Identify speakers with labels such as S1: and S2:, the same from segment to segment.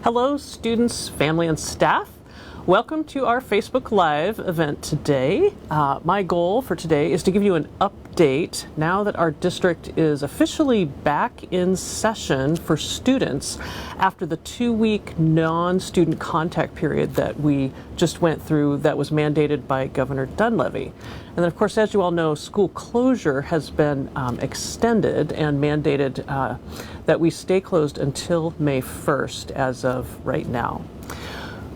S1: Hello, students, family, and staff. Welcome to our Facebook Live event today. My goal for today is to give you an update now that our district is officially back in session for students after the 2-week non-student contact period that we just went through that was mandated by Governor Dunleavy. And then, of course, as you all know, school closure has been extended and mandated that we stay closed until May 1st as of right now.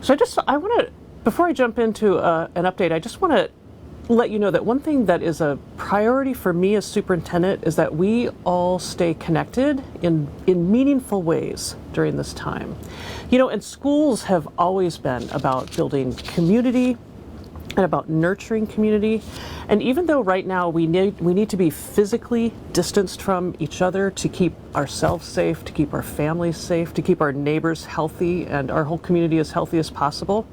S1: So I want to, before I jump into an update, I just want to let you know that one thing that is a priority for me as superintendent is that we all stay connected in meaningful ways during this time. You know, and schools have always been about building community and about nurturing community. And even though right now we need to be physically distanced from each other to keep ourselves safe, to keep our families safe, to keep our neighbors healthy and our whole community as healthy as possible,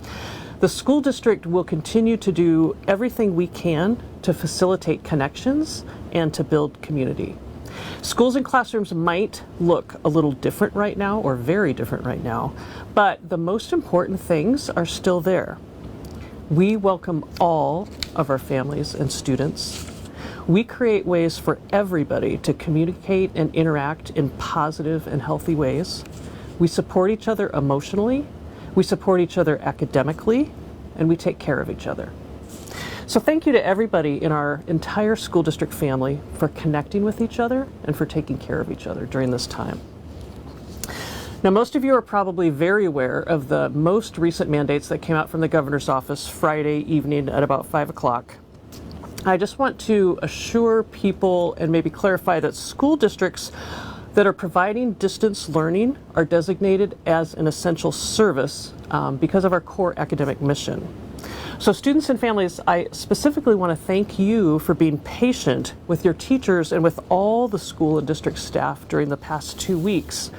S1: the school district will continue to do everything we can to facilitate connections and to build community. Schools and classrooms might look a little different right now, or very different right now, but the most important things are still there. We welcome all of our families and students. We create ways for everybody to communicate and interact in positive and healthy ways. We support each other emotionally, we support each other academically, and we take care of each other. So thank you to everybody in our entire school district family for connecting with each other and for taking care of each other during this time. Now, most of you are probably very aware of the most recent mandates that came out from the governor's office Friday evening at about 5 o'clock. I just want to assure people and maybe clarify that school districts that are providing distance learning are designated as an essential service because of our core academic mission. So students and families, I specifically want to thank you for being patient with your teachers and with all the school and district staff during the past 2 weeks.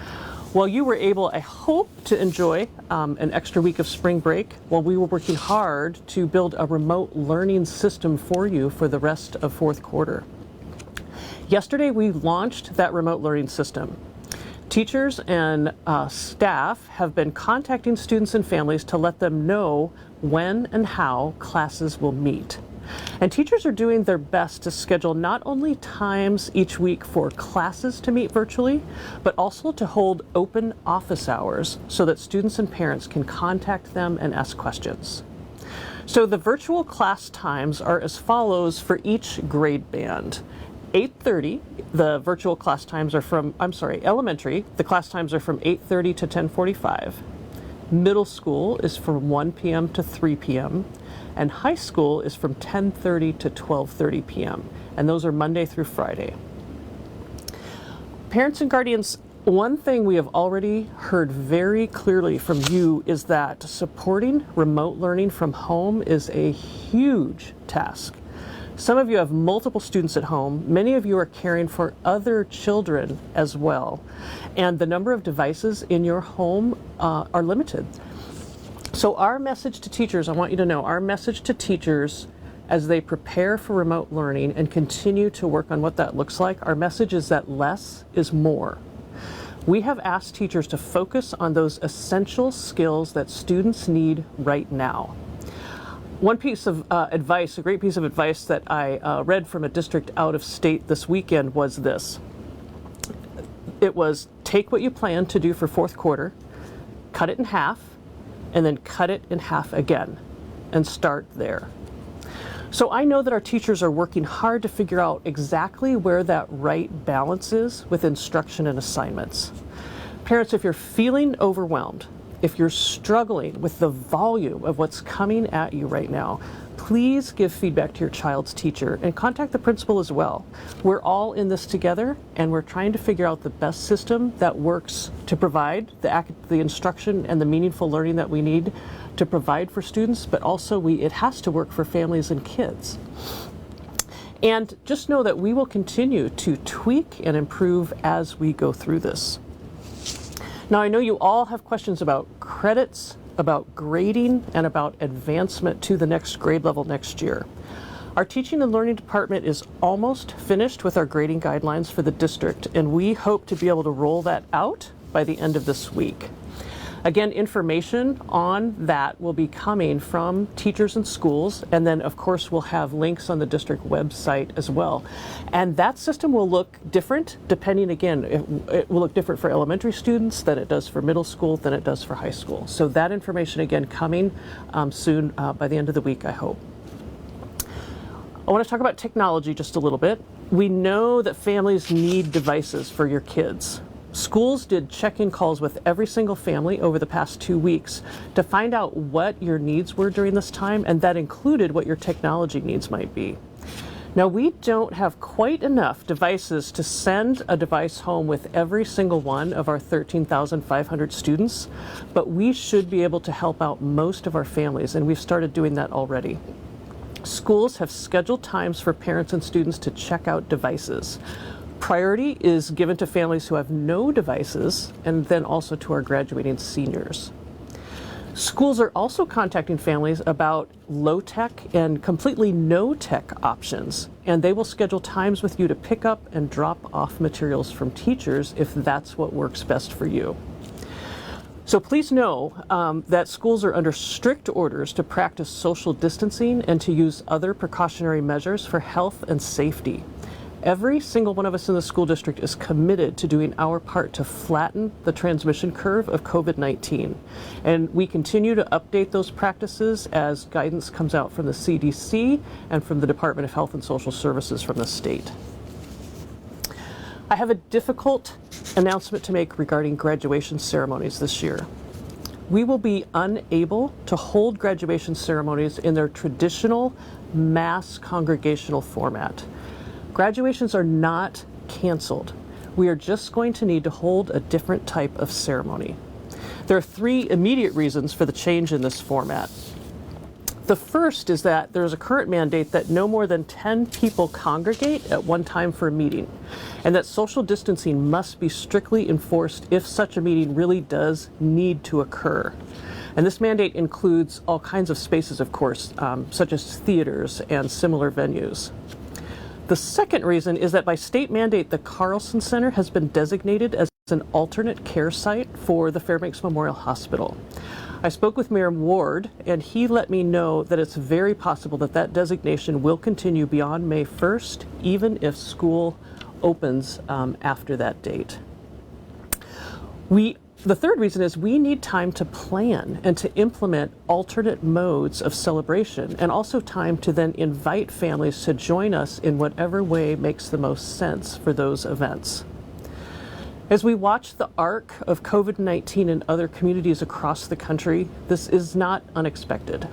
S1: While you were able, I hope, to enjoy an extra week of spring break, while we were working hard to build a remote learning system for you for the rest of fourth quarter. Yesterday, we launched that remote learning system. Teachers and staff have been contacting students and families to let them know when and how classes will meet. And teachers are doing their best to schedule not only times each week for classes to meet virtually, but also to hold open office hours so that students and parents can contact them and ask questions. So the virtual class times are as follows for each grade band. 8:30, the virtual class times are from, elementary, the class times are from 8:30 to 10:45. Middle school is from 1 p.m. to 3 p.m. and high school is from 10:30 to 12:30 p.m. and those are Monday through Friday. Parents and guardians, one thing we have already heard very clearly from you is that supporting remote learning from home is a huge task. Some of you have multiple students at home. Many of you are caring for other children as well. And the number of devices in your home are limited. So our message to teachers, I want you to know, our message to teachers as they prepare for remote learning and continue to work on what that looks like, our message is that less is more. We have asked teachers to focus on those essential skills that students need right now. One piece of advice, a great piece of advice that I read from a district out of state this weekend was this. It was, take what you plan to do for fourth quarter, cut it in half, and then cut it in half again, and start there. So I know that our teachers are working hard to figure out exactly where that right balance is with instruction and assignments. Parents, if you're feeling overwhelmed, if you're struggling with the volume of what's coming at you right now, please give feedback to your child's teacher and contact the principal as well. We're all in this together and we're trying to figure out the best system that works to provide the instruction and the meaningful learning that we need to provide for students, but also it has to work for families and kids. And just know that we will continue to tweak and improve as we go through this. Now, I know you all have questions about credits, about grading, and about advancement to the next grade level next year. Our teaching and learning department is almost finished with our grading guidelines for the district, and we hope to be able to roll that out by the end of this week. Again, information on that will be coming from teachers and schools, and then of course we'll have links on the district website as well. And that system will look different depending, again, it will look different for elementary students than it does for middle school, than it does for high school. So that information, again, coming soon by the end of the week, I hope. I want to talk about technology just a little bit. We know that families need devices for your kids. Schools did check-in calls with every single family over the past 2 weeks to find out what your needs were during this time, and that included what your technology needs might be. Now, we don't have quite enough devices to send a device home with every single one of our 13,500 students, but we should be able to help out most of our families, and we've started doing that already. Schools have scheduled times for parents and students to check out devices. Priority is given to families who have no devices, and then also to our graduating seniors. Schools are also contacting families about low-tech and completely no-tech options, and they will schedule times with you to pick up and drop off materials from teachers if that's what works best for you. So please know that schools are under strict orders to practice social distancing and to use other precautionary measures for health and safety. Every single one of us in the school district is committed to doing our part to flatten the transmission curve of COVID-19. And we continue to update those practices as guidance comes out from the CDC and from the Department of Health and Social Services from the state. I have a difficult announcement to make regarding graduation ceremonies this year. We will be unable to hold graduation ceremonies in their traditional mass congregational format. Graduations are not canceled. We are just going to need to hold a different type of ceremony. There are 3 immediate reasons for the change in this format. The first is that there is a current mandate that no more than 10 people congregate at one time for a meeting, and that social distancing must be strictly enforced if such a meeting really does need to occur. And this mandate includes all kinds of spaces, of course, such as theaters and similar venues. The second reason is that by state mandate, the Carlson Center has been designated as an alternate care site for the Fairbanks Memorial Hospital. I spoke with Mayor Ward, and he let me know that it's very possible that that designation will continue beyond May 1st, even if school opens after that date. The third reason is we need time to plan and to implement alternate modes of celebration, and also time to then invite families to join us in whatever way makes the most sense for those events. As we watch the arc of COVID-19 in other communities across the country, this is not unexpected.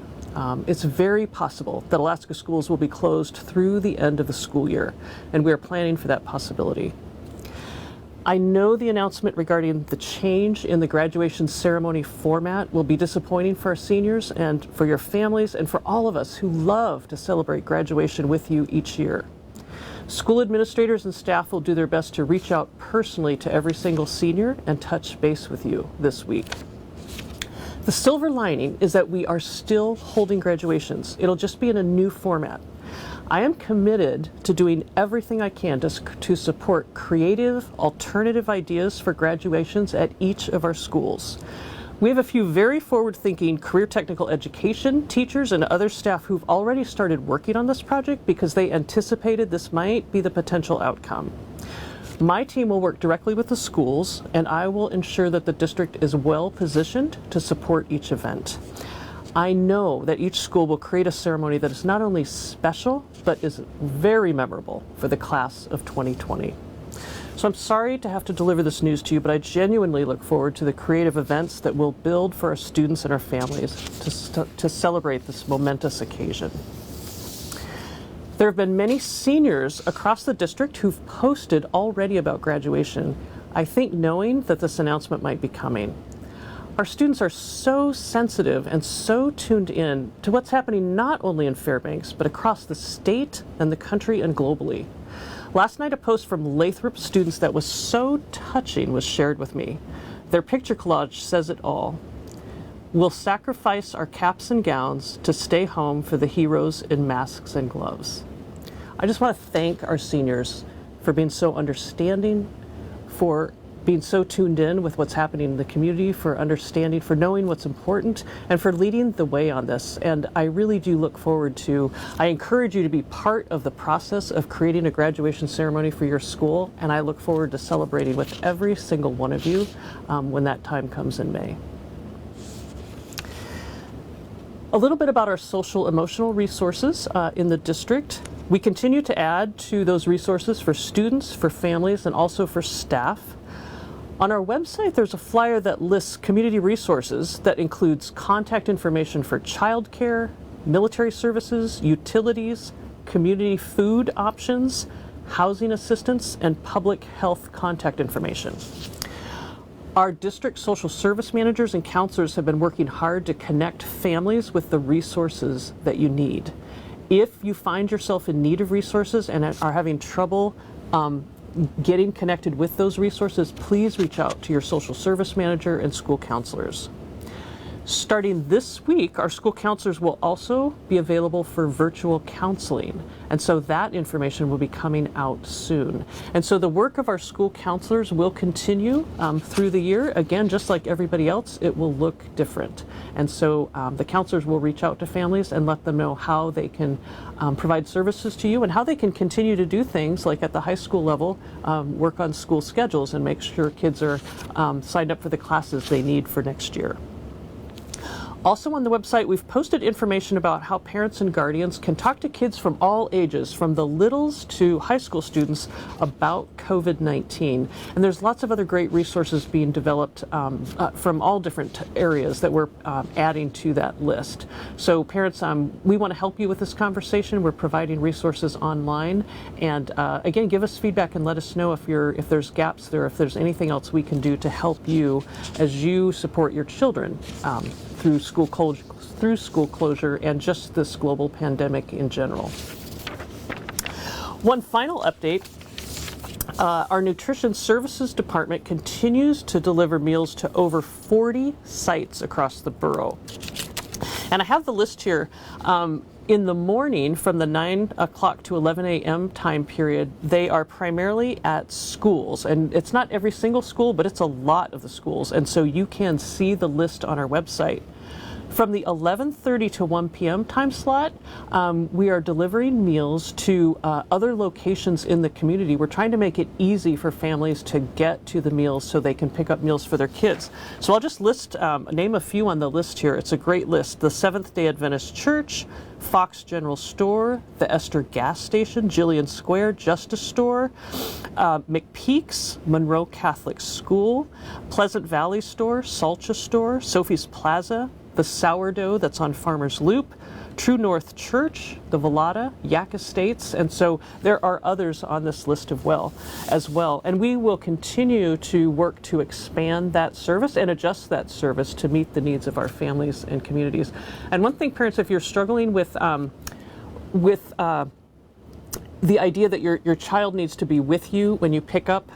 S1: It's very possible that Alaska schools will be closed through the end of the school year, and we are planning for that possibility. I know the announcement regarding the change in the graduation ceremony format will be disappointing for our seniors and for your families and for all of us who love to celebrate graduation with you each year. School administrators and staff will do their best to reach out personally to every single senior and touch base with you this week. The silver lining is that we are still holding graduations. It'll just be in a new format. I am committed to doing everything I can to support creative, alternative ideas for graduations at each of our schools. We have a few very forward-thinking career technical education teachers and other staff who've already started working on this project because they anticipated this might be the potential outcome. My team will work directly with the schools, and I will ensure that the district is well positioned to support each event. I know that each school will create a ceremony that is not only special, but is very memorable for the class of 2020. So I'm sorry to have to deliver this news to you, but I genuinely look forward to the creative events that we'll build for our students and our families to celebrate this momentous occasion. There have been many seniors across the district who've posted already about graduation, I think knowing that this announcement might be coming. Our students are so sensitive and so tuned in to what's happening not only in Fairbanks, but across the state and the country and globally. Last night, a post from Lathrop students that was so touching was shared with me. Their picture collage says it all. We'll sacrifice our caps and gowns to stay home for the heroes in masks and gloves. I just want to thank our seniors for being so understanding, for being so tuned in with what's happening in the community, for understanding, for knowing what's important, and for leading the way on this. And I really do look forward to, I encourage you to be part of the process of creating a graduation ceremony for your school, and I look forward to celebrating with every single one of you when that time comes in May. A little bit about our social emotional resources in the district. We continue to add to those resources for students, for families, and also for staff. On our website, there's a flyer that lists community resources that includes contact information for childcare, military services, utilities, community food options, housing assistance, and public health contact information. Our district social service managers and counselors have been working hard to connect families with the resources that you need. If you find yourself in need of resources and are having trouble getting connected with those resources, please reach out to your social service manager and school counselors. Starting this week, our school counselors will also be available for virtual counseling. And so that information will be coming out soon. And so the work of our school counselors will continue through the year. Again, just like everybody else, it will look different. And so the counselors will reach out to families and let them know how they can provide services to you and how they can continue to do things like at the high school level, work on school schedules and make sure kids are signed up for the classes they need for next year. Also on the website, we've posted information about how parents and guardians can talk to kids from all ages, from the littles to high school students, about COVID-19. And there's lots of other great resources being developed from all different areas that we're adding to that list. So parents, we want to help you with this conversation. We're providing resources online. And again, give us feedback and let us know if there's gaps there, if there's anything else we can do to help you as you support your children through school closure and just this global pandemic in general. One final update, our Nutrition Services Department continues to deliver meals to over 40 sites across the borough. And I have the list here. In the morning, from the 9 o'clock to 11 a.m. time period, they are primarily at schools. And it's not every single school, but it's a lot of the schools. And so you can see the list on our website. From the 11:30 to 1 p.m. time slot, we are delivering meals to other locations in the community. We're trying to make it easy for families to get to the meals so they can pick up meals for their kids. So I'll just name a few on the list here. It's a great list. The Seventh-day Adventist Church, Fox General Store, the Esther Gas Station, Jillian Square Justice Store, McPeak's, Monroe Catholic School, Pleasant Valley Store, Salcha Store, Sophie's Plaza, the Sourdough that's on Farmers Loop, True North Church, the Velada, Yak Estates, and so there are others on this list as well. And we will continue to work to expand that service and adjust that service to meet the needs of our families and communities. And one thing, parents, if you're struggling with the idea that your child needs to be with you when you pick up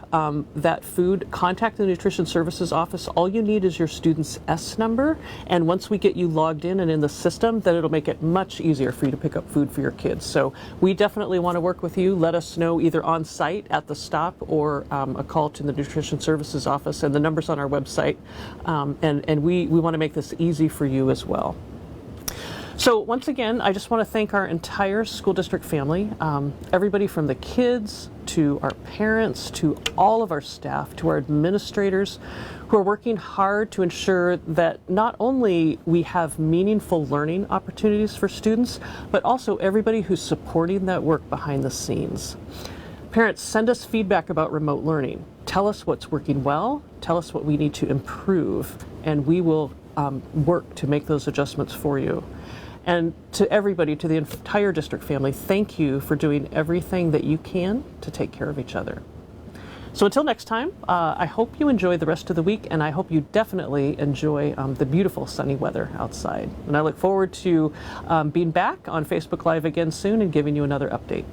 S1: that food, contact the Nutrition Services Office. All you need is your student's S number, and once we get you logged in and in the system, then it'll make it much easier for you to pick up food for your kids. So we definitely want to work with you. Let us know either on site at the stop or a call to the Nutrition Services Office, and the number's on our website. And we want to make this easy for you as well. So once again, I just want to thank our entire school district family, everybody from the kids to our parents to all of our staff to our administrators who are working hard to ensure that not only we have meaningful learning opportunities for students, but also everybody who's supporting that work behind the scenes. Parents, send us feedback about remote learning. Tell us what's working well, tell us what we need to improve, and we will work to make those adjustments for you. And to everybody, to the entire district family, thank you for doing everything that you can to take care of each other. So until next time, I hope you enjoy the rest of the week, and I hope you definitely enjoy the beautiful sunny weather outside. And I look forward to being back on Facebook Live again soon and giving you another update.